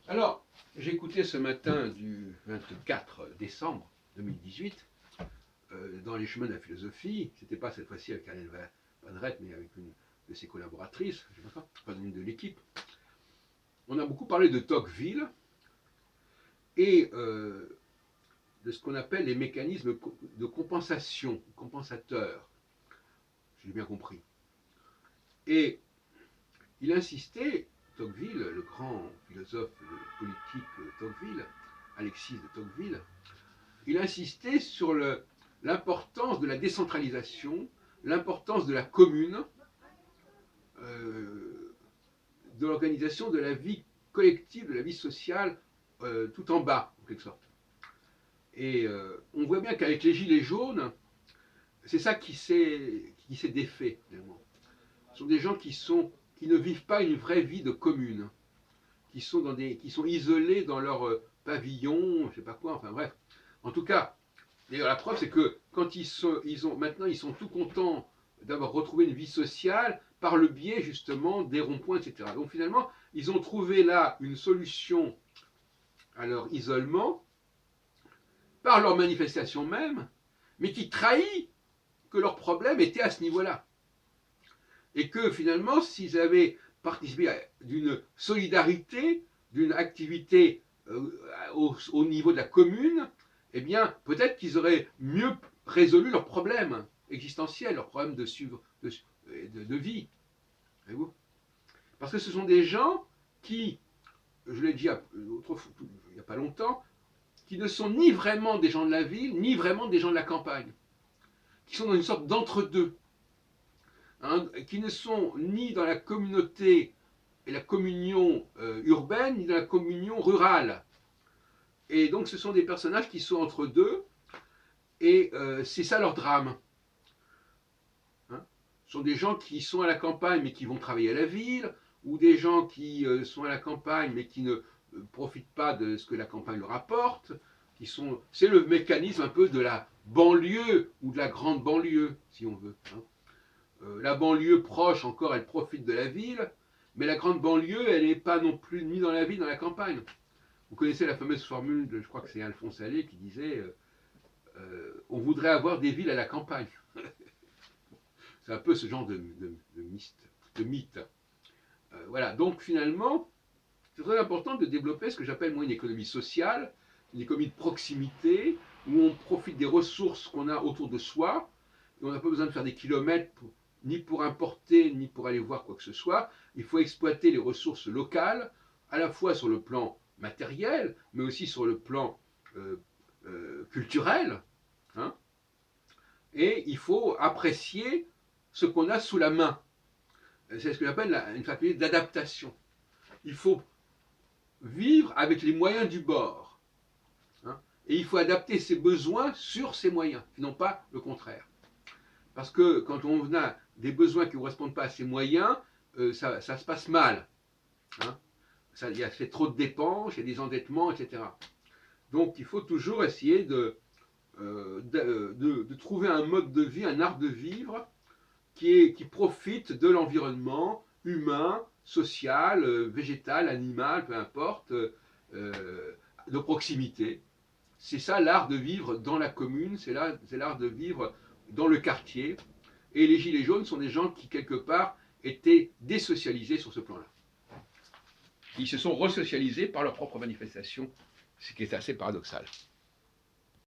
Alors, j'ai écouté ce matin du 24 décembre 2018, dans les chemins de la philosophie, c'était pas cette fois-ci avec Ariane Vanrette, mais avec une de ses collaboratrices, je sais pas une de l'équipe. On a beaucoup parlé de Tocqueville et de ce qu'on appelle les mécanismes de compensation, compensateurs, j'ai bien compris. Et il insistait, Tocqueville, le grand philosophe politique Tocqueville, Alexis de Tocqueville, il insistait sur l'importance de la décentralisation, l'importance de la commune, de l'organisation de la vie collective, de la vie sociale, tout en bas, en quelque sorte. Et on voit bien qu'avec les Gilets jaunes, c'est ça qui s'est défait, finalement. Ce sont des gens qui ne vivent pas une vraie vie de commune, qui sont isolés dans leur pavillon, je ne sais pas quoi, enfin bref. En tout cas, d'ailleurs, la preuve, c'est que quand maintenant, ils sont tout contents d'avoir retrouvé une vie sociale par le biais justement des ronds-points, etc. Donc finalement, ils ont trouvé là une solution à leur isolement par leur manifestation même, mais qui trahit que leur problème était à ce niveau-là. Et que finalement, s'ils avaient participé d'une solidarité, d'une activité au niveau de la commune, eh bien, peut-être qu'ils auraient mieux résolu leurs problèmes existentiels, leurs problèmes de vie. Voyez-vous ? Parce que ce sont des gens qui, je l'ai dit il n'y a pas longtemps, qui ne sont ni vraiment des gens de la ville, ni vraiment des gens de la campagne, qui sont dans une sorte d'entre-deux, hein, qui ne sont ni dans la communauté et la communion urbaine, ni dans la communion rurale. Et donc ce sont des personnages qui sont entre deux, et c'est ça leur drame. Hein, ce sont des gens qui sont à la campagne mais qui vont travailler à la ville, ou des gens qui sont à la campagne mais qui ne profitent pas de ce que la campagne leur apporte. C'est le mécanisme un peu de la banlieue ou de la grande banlieue, si on veut. Hein. La banlieue proche encore, elle profite de la ville, mais la grande banlieue, elle n'est pas non plus ni dans la ville, ni dans la campagne. Vous connaissez la fameuse formule, je crois que c'est Alphonse Allais qui disait on voudrait avoir des villes à la campagne. C'est un peu ce genre de mythe. Voilà, donc finalement, c'est très important de développer ce que j'appelle moi une économie sociale, une économie de proximité, où on profite des ressources qu'on a autour de soi, et on n'a pas besoin de faire des kilomètres ni pour importer, ni pour aller voir quoi que ce soit. Il faut exploiter les ressources locales, à la fois sur le plan matériel, mais aussi sur le plan culturel. Hein, et il faut apprécier ce qu'on a sous la main. C'est ce que j'appelle une faculté d'adaptation. Il faut vivre avec les moyens du bord. Hein, et il faut adapter ses besoins sur ses moyens, non pas le contraire. Parce que quand on a des besoins qui ne correspondent pas à ses moyens, ça se passe mal. Hein, il y a fait trop de dépenses, il y a des endettements, etc. Donc il faut toujours essayer de trouver un mode de vie, un art de vivre qui profite de l'environnement humain, social, végétal, animal, peu importe, de proximité. C'est ça l'art de vivre dans la commune, c'est l'art de vivre dans le quartier. Et les Gilets jaunes sont des gens qui, quelque part, étaient désocialisés sur ce plan-là. Ils se sont resocialisés par leur propre manifestation, ce qui est assez paradoxal.